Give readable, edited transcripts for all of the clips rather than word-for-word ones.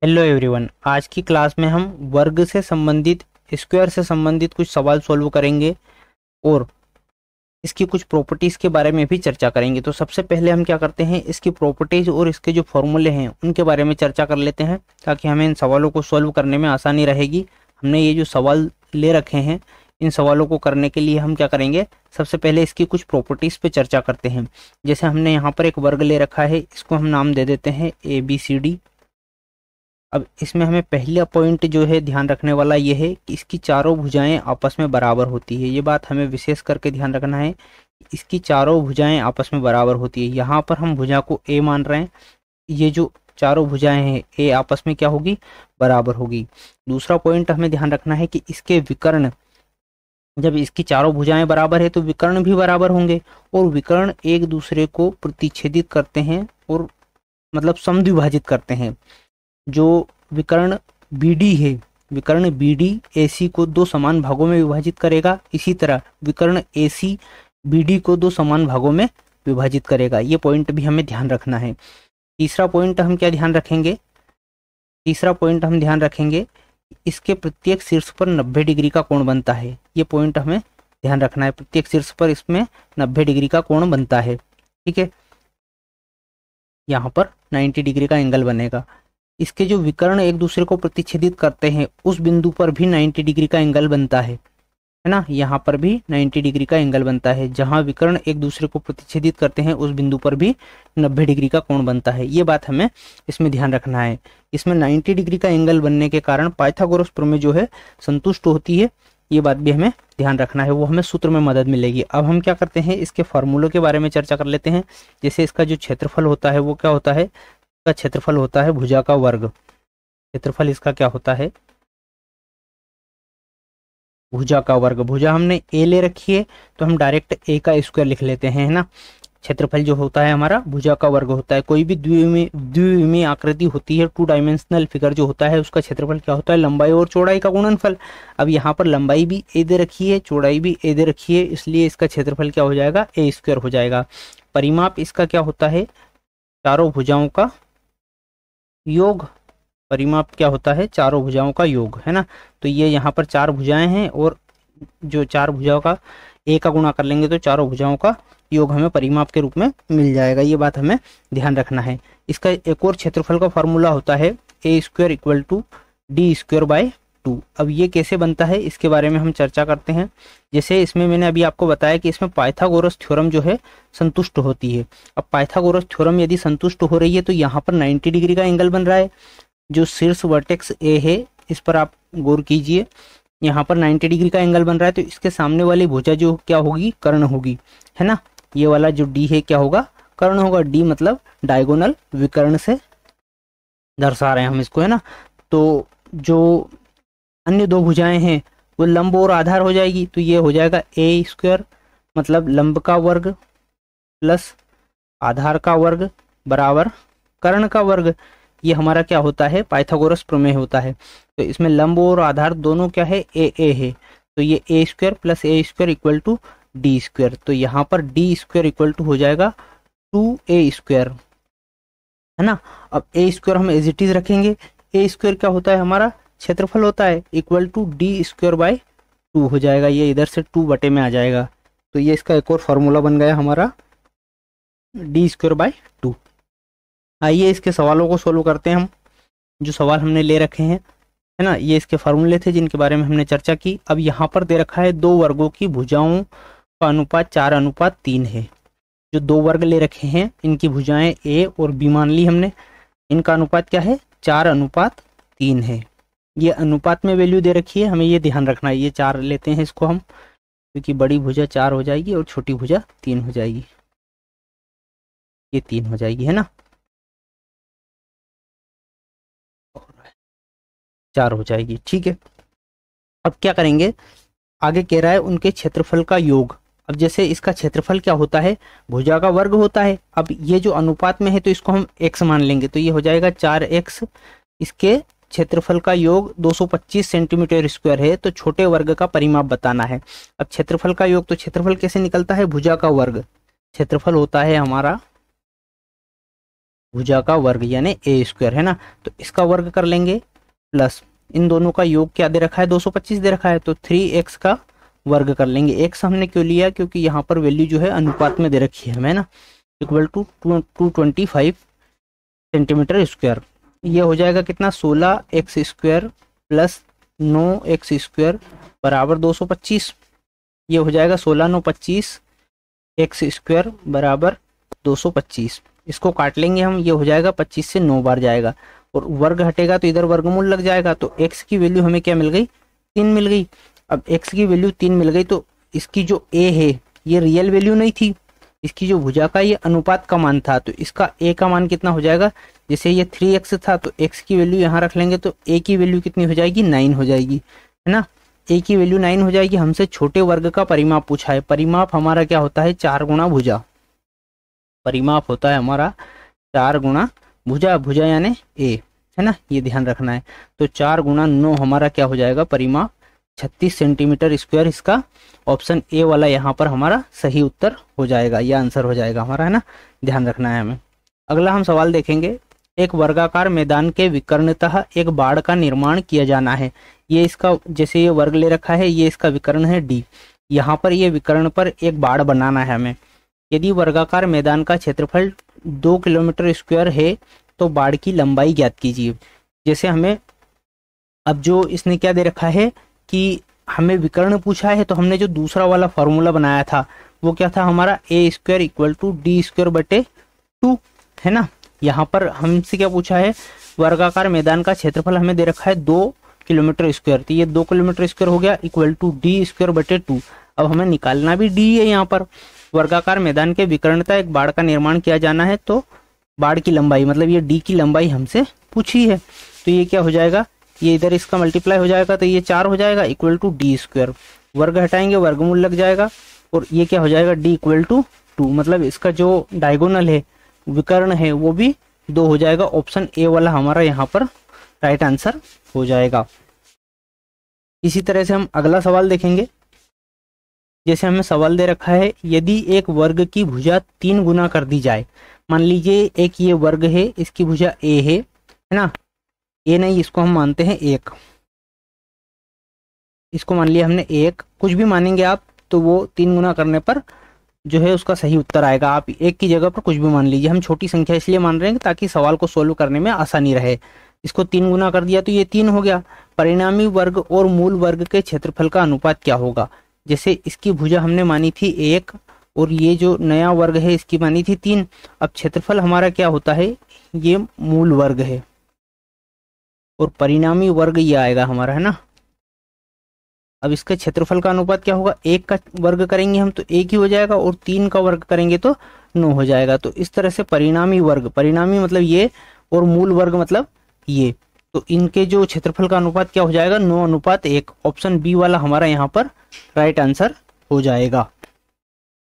Hello everyone. आज की class में हम वर्ग से संबंधित, स्क्वायर से संबंधित कुछ सवाल सॉल्व करेंगे और इसकी कुछ प्रॉपर्टीज के बारे में भी चर्चा करेंगे। तो सबसे पहले हम क्या करते हैं, इसकी प्रॉपर्टीज और इसके जो फॉर्मूले हैं उनके बारे में चर्चा कर लेते हैं, ताकि हमें इन सवालों को सॉल्व करने में आसानी रहेगी। हमने ये जो सवाल ले रखे हैं, इन सवालों को करने के लिए हम क्या करेंगे, सबसे पहले इसकी कुछ प्रॉपर्टीज पे चर्चा करते हैं। जैसे हमने यहाँ पर एक वर्ग ले रखा है, इसको हम नाम दे देते हैं ABCD। अब इसमें हमें पहला पॉइंट जो है ध्यान रखने वाला ये है कि इसकी चारों भुजाएं आपस में बराबर होती है। ये बात हमें विशेष करके ध्यान रखना है, इसकी चारों भुजाएं आपस में बराबर होती है। यहाँ पर हम भुजा को A मान रहे हैं, ये जो चारों भुजाएं हैं A आपस में क्या होगी, बराबर होगी। दूसरा पॉइंट हमें ध्यान रखना है कि इसके विकर्ण, जब इसकी चारों भुजाएं बराबर है तो विकर्ण भी बराबर होंगे, और विकर्ण एक दूसरे को प्रतिच्छेदित करते हैं और मतलब समद्विभाजित करते हैं। जो विकर्ण BD है, विकर्ण BD AC को दो समान भागों में विभाजित करेगा, इसी तरह विकर्ण AC BD को दो समान भागों में विभाजित करेगा। ये पॉइंट भी हमें ध्यान रखना है। तीसरा पॉइंट हम क्या ध्यान रखेंगे, तीसरा पॉइंट हम ध्यान रखेंगे इसके प्रत्येक शीर्ष पर 90 डिग्री का कोण बनता है। ये पॉइंट हमें ध्यान रखना है, प्रत्येक शीर्ष पर इसमें 90 डिग्री का कोण बनता है। ठीक है, यहाँ पर 90 डिग्री का एंगल बनेगा। इसके जो विकर्ण एक दूसरे को प्रतिच्छेदित करते हैं उस बिंदु पर भी 90 डिग्री का एंगल बनता है ना। यहाँ पर भी 90 डिग्री का एंगल बनता है। जहाँ विकर्ण एक दूसरे को प्रतिच्छेदित करते हैं उस बिंदु पर भी 90 डिग्री का कोण बनता है। ये बात हमें इसमें ध्यान रखना है। इसमें 90 डिग्री का एंगल बनने के कारण पाइथागोरस प्रमेय जो है संतुष्ट होती है। ये बात भी हमें ध्यान रखना है, वो हमें सूत्र में मदद मिलेगी। अब हम क्या करते हैं, इसके फॉर्मूलों के बारे में चर्चा कर लेते हैं। जैसे इसका जो क्षेत्रफल होता है वो क्या होता है, का क्षेत्रफल होता है भुजा का वर्ग। क्षेत्रफल इसका क्या होता है, भुजा का वर्ग। भुजा हमने A ले रखी है तो हम डायरेक्ट A का स्क्वायर लिख लेते हैं, है ना। क्षेत्रफल जो होता है हमारा भुजा का वर्ग होता है। कोई भी द्विविमीय आकृति होती है, 2 डायमेंशनल फिगर जो होता है, उसका क्षेत्रफल क्या होता है, लंबाई और चौड़ाई का गुणनफल। अब यहाँ पर लंबाई भी A दे रखी है, चौड़ाई भी A दे रखी है, इसलिए इसका क्षेत्रफल क्या हो जाएगा, A स्क्वायर हो जाएगा। परिमाप इसका क्या होता है, चारों भुजाओं का योग। परिमाप क्या होता है, चारों भुजाओं का योग, है ना। तो ये यहाँ पर 4 भुजाएं हैं और जो 4 भुजाओं का A का गुणा कर लेंगे तो चारों भुजाओं का योग हमें परिमाप के रूप में मिल जाएगा। ये बात हमें ध्यान रखना है। इसका एक और क्षेत्रफल का फॉर्मूला होता है A square equal to D square by 2। अब ये कैसे बनता है इसके बारे में हम चर्चा करते हैं। जैसे इसमें मैंने अभी आपको बताया कि इसमें पाइथागोरस थ्योरम जो है संतुष्ट होती है। अब पाइथागोरस थ्योरम यदि संतुष्ट हो रही है तो यहाँ पर 90 डिग्री का एंगल बन रहा है। जो शीर्ष वर्टेक्स A है इस पर आप गौर कीजिए, यहाँ पर 90 डिग्री का एंगल बन रहा है, तो इसके सामने वाली भुजा जो क्या होगी, कर्ण होगी, है ना। ये वाला जो D है क्या होगा, कर्ण होगा। D मतलब डायगोनल, विकर्ण से दर्शा रहे हैं हम इसको, है ना। तो जो अन्य दो भुजाएं हैं वो लंब और आधार हो जाएगी, तो ये हो जाएगा A स्क्वायर मतलब लंब का वर्ग प्लस आधार का वर्ग बराबर कर्ण का वर्ग। ये हमारा क्या होता है, पाइथागोरस प्रमेय होता है। तो इसमें लंब और आधार दोनों क्या है, A है, तो ये A square plus A square equal to D square. तो यहाँ पर D स्क्वायर इक्वल टू हो जाएगा 2A स्क्वायर, है ना। अब A स्क्वायर हम एज इट इज रखेंगे। A स्क्वायर क्या होता है, हमारा क्षेत्रफल होता है, equal to D square by 2 हो जाएगा। ये इधर से 2 बटे में आ जाएगा, तो ये इसका एक और फॉर्मूला बन गया हमारा D स्क्वायर बाय 2। आइए इसके सवालों को सोल्व करते हैं हम। जो सवाल हमने ले रखे हैं, है ना, ये इसके फार्मूले थे जिनके बारे में हमने चर्चा की। अब यहाँ पर दे रखा है दो वर्गों की भुजाओं का अनुपात 4:3 है। जो दो वर्ग ले रखे हैं इनकी भुजाएं A और B मान ली हमने, इनका अनुपात क्या है, 4:3 है। ये अनुपात में वैल्यू दे रखी है, हमें ये ध्यान रखना है। ये 4 लेते हैं इसको हम, क्योंकि बड़ी भुजा 4 हो जाएगी और छोटी भुजा 3 हो जाएगी। ये 3 हो जाएगी, है ना, 4 हो जाएगी। ठीक है, अब क्या करेंगे, आगे कह रहा है उनके क्षेत्रफल का योग। अब जैसे इसका क्षेत्रफल क्या होता है, भुजा का वर्ग होता है। अब ये जो अनुपात में है तो इसको हम x मान लेंगे, तो ये हो जाएगा 4x। इसके क्षेत्रफल का योग 225 सेंटीमीटर स्क्वायर है, तो छोटे वर्ग का परिमाप बताना है। अब क्षेत्रफल का योग, तो क्षेत्रफल कैसे निकलता है, भुजा का वर्ग। क्षेत्रफल होता है हमारा भुजा का वर्ग यानी ए स्क्वायर, है ना। तो इसका वर्ग कर लेंगे प्लस इन दोनों का योग क्या दे रखा है, 225 दे रखा है, तो 3x का वर्ग कर लेंगे। x हमने क्यों लिया, क्योंकि यहाँ पर वैल्यू जो है अनुपात में दे रखी है हमें ना, इक्वल टू 225 सेंटीमीटर स्क्वायर। ये हो जाएगा कितना, 16x square plus 9x square बराबर 225। ये हो जाएगा 16 9 25 x स्क्वायर बराबर 225। इसको काट लेंगे हम, ये हो जाएगा 25 से 9 बार जाएगा और वर्ग हटेगा तो इधर वर्गमूल लग जाएगा। तो x की वैल्यू हमें क्या मिल गई, 3 मिल गई। अब x की वैल्यू 3 मिल गई तो इसकी जो a है ये रियल वैल्यू नहीं थी, इसकी जो भुजा का ये अनुपात का मान था, तो इसका a का मान कितना हो जाएगा, जैसे ये 3x था तो x की वैल्यू यहाँ रख लेंगे तो a की वैल्यू कितनी हो जाएगी, 9 हो जाएगी, है ना। a की वैल्यू 9 हो जाएगी। हमसे छोटे वर्ग का परिमाप पूछा है, परिमाप हमारा क्या होता है, 4 गुणा भुजा। परिमाप होता है हमारा 4 गुणा भुजा, भुजा यानी a, है ना, ये ध्यान रखना है। तो 4 गुणा 9 हमारा क्या हो जाएगा परिमाप, 36 सेंटीमीटर स्क्वायर। इसका ऑप्शन ए वाला यहाँ पर हमारा सही उत्तर हो जाएगा, यह आंसर हो जाएगा हमारा, है ना, ध्यान रखना है हमें। अगला हम सवाल देखेंगे, एक वर्गाकार मैदान के विकर्णतः एक बाड़ का निर्माण किया जाना है। ये इसका, जैसे ये वर्ग ले रखा है, ये इसका विकर्ण है डी, यहाँ पर ये विकर्ण पर एक बाड़ बनाना है हमें। यदि वर्गाकार मैदान का क्षेत्रफल 2 किलोमीटर स्क्वायर है तो बाड़ की लंबाई ज्ञात कीजिए। जैसे हमें अब जो इसने क्या दे रखा है कि हमें विकर्ण पूछा है, तो हमने जो दूसरा वाला फॉर्मूला बनाया था वो क्या था हमारा, A square equal to D square बटे 2, है ना। यहाँ पर हमसे क्या पूछा है, वर्गाकार मैदान का क्षेत्रफल हमें दे रखा है 2 किलोमीटर स्क्वायर, तो ये 2 किलोमीटर स्क्वायर हो गया इक्वल टू डी स्क्वायर बटे 2। अब हमें निकालना भी डी है। यहाँ पर वर्गाकार मैदान के विकर्णता एक बाड़ का निर्माण किया जाना है, तो बाड़ की लंबाई मतलब ये डी की लंबाई हमसे पूछी है, तो ये क्या हो जाएगा, ये इधर इसका मल्टीप्लाई हो जाएगा तो ये 4 हो जाएगा इक्वल टू डी स्क्वायर। वर्ग हटाएंगे वर्गमूल लग जाएगा और ये क्या हो जाएगा, डी इक्वल टू 2, मतलब इसका जो डायगोनल है विकर्ण है वो भी 2 हो जाएगा। ऑप्शन ए वाला हमारा यहाँ पर राइट आंसर हो जाएगा। इसी तरह से हम अगला सवाल देखेंगे। जैसे हमें सवाल दे रखा है, यदि एक वर्ग की भुजा 3 गुना कर दी जाए, मान लीजिए एक ये वर्ग है, इसकी भुजा ए है ना, ए नहीं इसको हम मानते हैं 1, इसको मान लिया हमने 1, कुछ भी मानेंगे आप तो वो 3 गुना करने पर जो है उसका सही उत्तर आएगा। आप 1 की जगह पर कुछ भी मान लीजिए, हम छोटी संख्या इसलिए मान रहे हैं ताकि सवाल को सोल्व करने में आसानी रहे। इसको 3 गुना कर दिया तो ये 3 हो गया। परिणामी वर्ग और मूल वर्ग के क्षेत्रफल का अनुपात क्या होगा, जैसे इसकी भुजा हमने मानी थी 1 और ये जो नया वर्ग है इसकी मानी थी 3। अब क्षेत्रफल हमारा क्या होता है, ये मूल वर्ग है और परिणामी वर्ग ये आएगा हमारा, है ना। अब इसके क्षेत्रफल का अनुपात क्या होगा, 1 का वर्ग करेंगे हम तो 1 ही हो जाएगा और 3 का वर्ग करेंगे तो 9 हो जाएगा। तो इस तरह से परिणामी वर्ग, परिणामी मतलब ये और मूल वर्ग मतलब ये, तो इनके जो क्षेत्रफल का अनुपात क्या हो जाएगा, 9:1। ऑप्शन बी वाला हमारा यहाँ पर राइट आंसर हो जाएगा,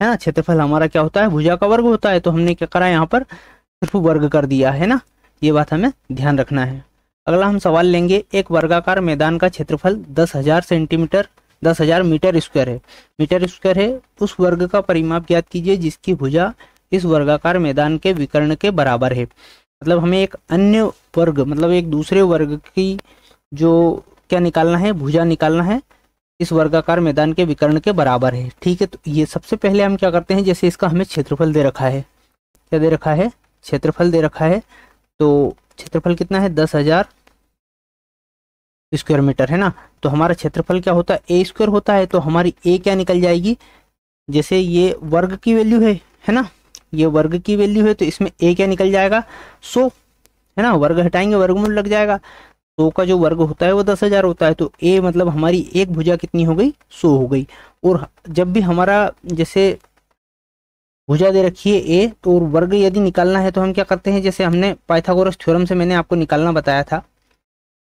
है ना। क्षेत्रफल हमारा क्या होता है, भुजा का वर्ग होता है, तो हमने क्या करा यहाँ पर सिर्फ वर्ग कर दिया, है ना, ये बात हमें ध्यान रखना है। अगला हम सवाल लेंगे, एक वर्गाकार मैदान का क्षेत्रफल 10,000 मीटर स्क्वायर है, मीटर स्क्वायर है, उस वर्ग का परिमाप ज्ञात कीजिए जिसकी भुजा इस वर्गाकार मैदान के विकर्ण के बराबर है। मतलब हमें एक अन्य वर्ग मतलब एक दूसरे वर्ग की जो क्या निकालना है, भुजा निकालना है, इस वर्गाकार मैदान के विकर्ण के बराबर है, ठीक है। तो ये सबसे पहले हम क्या करते हैं, जैसे इसका हमें क्षेत्रफल दे रखा है, क्या दे रखा है, क्षेत्रफल दे रखा है, तो क्षेत्रफल कितना है, 10,000 स्क्वायर मीटर, है ना। तो हमारा क्षेत्रफल क्या होता है, ए स्क्वायर होता है, तो हमारी ए क्या निकल जाएगी, जैसे ये वर्ग की वैल्यू है ना, ये वर्ग की वैल्यू है तो इसमें ए क्या निकल जाएगा, 100, है ना। वर्ग हटाएंगे वर्गमूल लग जाएगा, 100 का जो वर्ग होता है वो 10,000 होता है, तो ए मतलब हमारी एक भुजा कितनी हो गई, 100 हो गई। और जब भी हमारा जैसे भुजा दे रखी है ए, तो वर्ग यदि निकालना है तो हम क्या करते हैं, जैसे हमने पाइथागोरस थ्योरम से मैंने आपको निकालना बताया था,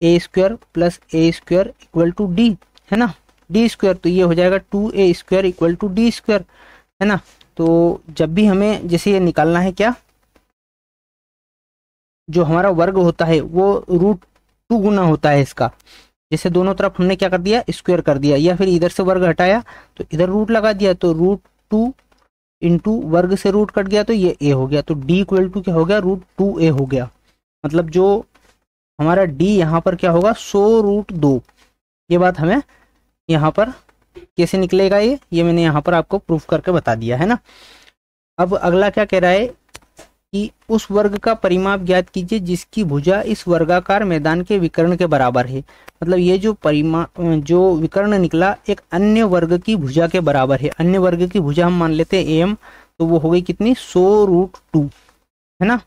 A square plus A square equal to D, है ना, डी स्क्वायर, तो ये हो जाएगा 2a square equal to D square, है ना। तो जब भी हमें जैसे ये निकालना है क्या, जो हमारा वर्ग होता है वो √2 गुना होता है इसका, जैसे दोनों तरफ हमने क्या कर दिया, स्क्वायर कर दिया, या फिर इधर से वर्ग हटाया तो इधर रूट लगा दिया, तो √2 इंटू वर्ग से रूट कट गया तो ये a हो गया, तो d इक्वल टू क्या हो गया, √2a हो गया। मतलब जो हमारा d यहाँ पर क्या होगा, 100√2। ये बात हमें यहाँ पर कैसे निकलेगा, ये मैंने यहाँ पर आपको प्रूफ करके बता दिया है ना। अब अगला क्या कह रहा है कि उस वर्ग का परिमाप ज्ञात कीजिए जिसकी भुजा इस वर्गाकार मैदान के विकर्ण के बराबर है। मतलब ये जो विकर्ण निकला एक अन्य वर्ग की भुजा के बराबर है। अन्य वर्ग की भुजा हम मान लेते हैं am, तो वो हो गई कितनी, 100√2 है ना।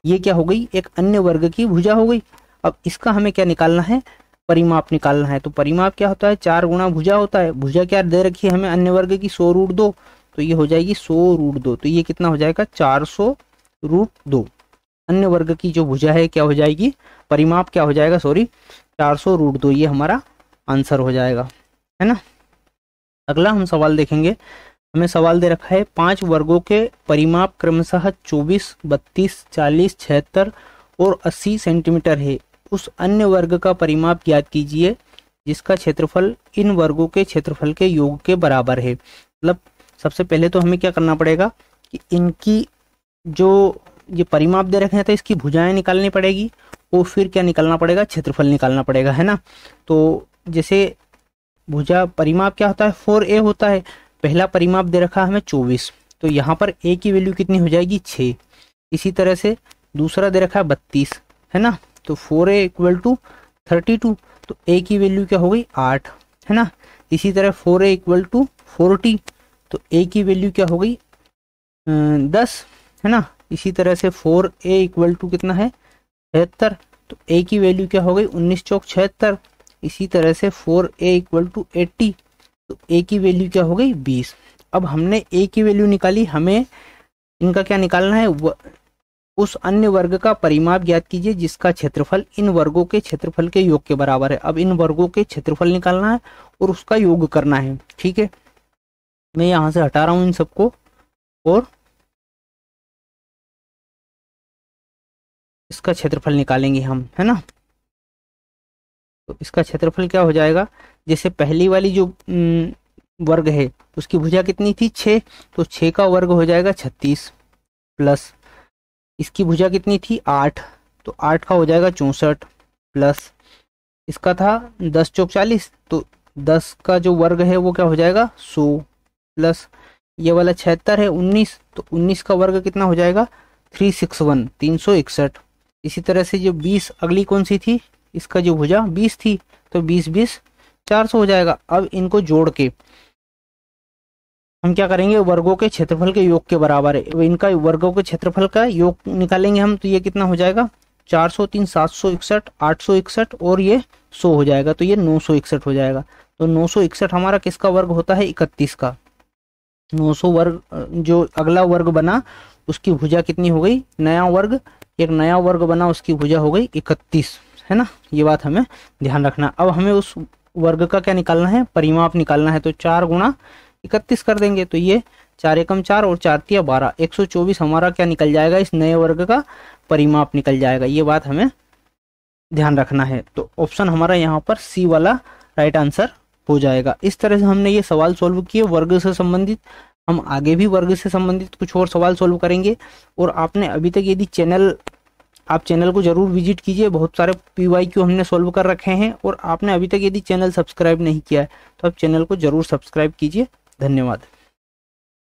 ये क्या हो गई, एक अन्य वर्ग की भुजा हो गई। अब इसका हमें क्या निकालना है, परिमाप निकालना है। तो परिमाप क्या होता है, 4 गुणा भुजा होता है। भुजा क्या दे रखी है हमें, अन्य वर्ग की 100√2, तो ये हो जाएगी 100√2। तो ये कितना हो जाएगा, 400√2। अन्य वर्ग की जो भुजा है क्या हो जाएगी, परिमाप क्या हो जाएगा, सॉरी 400√2। ये हमारा आंसर हो जाएगा, है ना। अगला हम सवाल देखेंगे। हमें सवाल दे रखा है 5 वर्गों के परिमाप क्रमशः 24, 32, 40, 76 और 80 सेंटीमीटर है। उस अन्य वर्ग का परिमाप ज्ञात कीजिए जिसका क्षेत्रफल इन वर्गों के क्षेत्रफल के योग के बराबर है। मतलब सबसे पहले तो हमें क्या करना पड़ेगा कि इनकी जो ये परिमाप दे रखे हैं तो इसकी भुजाएं निकालनी पड़ेगी और फिर क्या निकालना पड़ेगा, क्षेत्रफल निकालना पड़ेगा, है ना। तो जैसे भुजा परिमाप क्या होता है, 4a होता है। पहला परिमाप दे रखा है हमें 24, तो यहाँ पर a की वैल्यू कितनी हो जाएगी, 6। इसी तरह से दूसरा दे रखा है 32, है ना, तो 4a इक्वल टू 32, तो a की वैल्यू क्या हो गई, 8, है ना। इसी तरह 4a इक्वल टू 40, तो a की वैल्यू क्या हो गई, 10, है ना। इसी तरह से 4a इक्वल टू कितना है, 76, तो a की वैल्यू क्या हो गई, 19 चौक 76। इसी तरह से 4a इक्वल टू 80, तो a की वैल्यू क्या हो गई, 20। अब हमने a की वैल्यू निकाली, हमें इनका क्या निकालना है, उस अन्य वर्ग का परिमाप ज्ञात कीजिए जिसका क्षेत्रफल इन वर्गों के क्षेत्रफल के योग के बराबर है। अब इन वर्गों के क्षेत्रफल निकालना है और उसका योग करना है, ठीक है। मैं यहाँ से हटा रहा हूँ इन सबको और इसका क्षेत्रफल निकालेंगे हम, है ना। तो इसका क्षेत्रफल क्या हो जाएगा, जैसे पहली वाली जो वर्ग है उसकी भुजा कितनी थी, 6, तो 6 का वर्ग हो जाएगा 36, प्लस इसकी भुजा कितनी थी, 8, तो 8 का हो जाएगा 64, प्लस इसका था 10 चौक 40, तो 10 का जो वर्ग है वो क्या हो जाएगा, 100, प्लस ये वाला 76 है 19, तो 19 का वर्ग कितना हो जाएगा, 361, 361। इसी तरह से जो 20 अगली कौन सी थी, इसका जो भुजा 20 थी, तो 20 20 400 हो जाएगा। अब इनको जोड़ के हम क्या करेंगे, वर्गों के क्षेत्रफल के योग के बराबर है, इनका वर्गों के क्षेत्रफल का योग निकालेंगे हम, तो ये कितना हो जाएगा, 400 3 761, 861 और ये 100 हो जाएगा, तो ये 961 हो जाएगा। तो 961 हमारा किसका वर्ग होता है, 31 का। 900 वर्ग जो अगला वर्ग बना उसकी भुजा कितनी हो गई, नया वर्ग, एक नया वर्ग बना उसकी भुजा हो गई 31, है ना। ये बात हमें ध्यान रखना। अब हमें उस वर्ग का क्या निकालना है, परिमाप निकालना है, तो 4 गुणा 31 कर देंगे, तो ये 4 एकम 4 और 4 तिया 12, 124 हमारा क्या निकल जाएगा, इस नए वर्ग का परिमाप निकल जाएगा। ये बात हमें ध्यान रखना है। तो ऑप्शन हमारा यहाँ पर सी वाला राइट आंसर हो जाएगा। इस तरह से हमने ये सवाल सोल्व किए वर्ग से संबंधित। हम आगे भी वर्ग से संबंधित कुछ और सवाल सोल्व करेंगे। और आपने अभी तक यदि आप चैनल को जरूर विजिट कीजिए, बहुत सारे PYQ हमने सोल्व कर रखे हैं। और आपने अभी तक यदि चैनल सब्सक्राइब नहीं किया है तो आप चैनल को जरूर सब्सक्राइब कीजिए। धन्यवाद।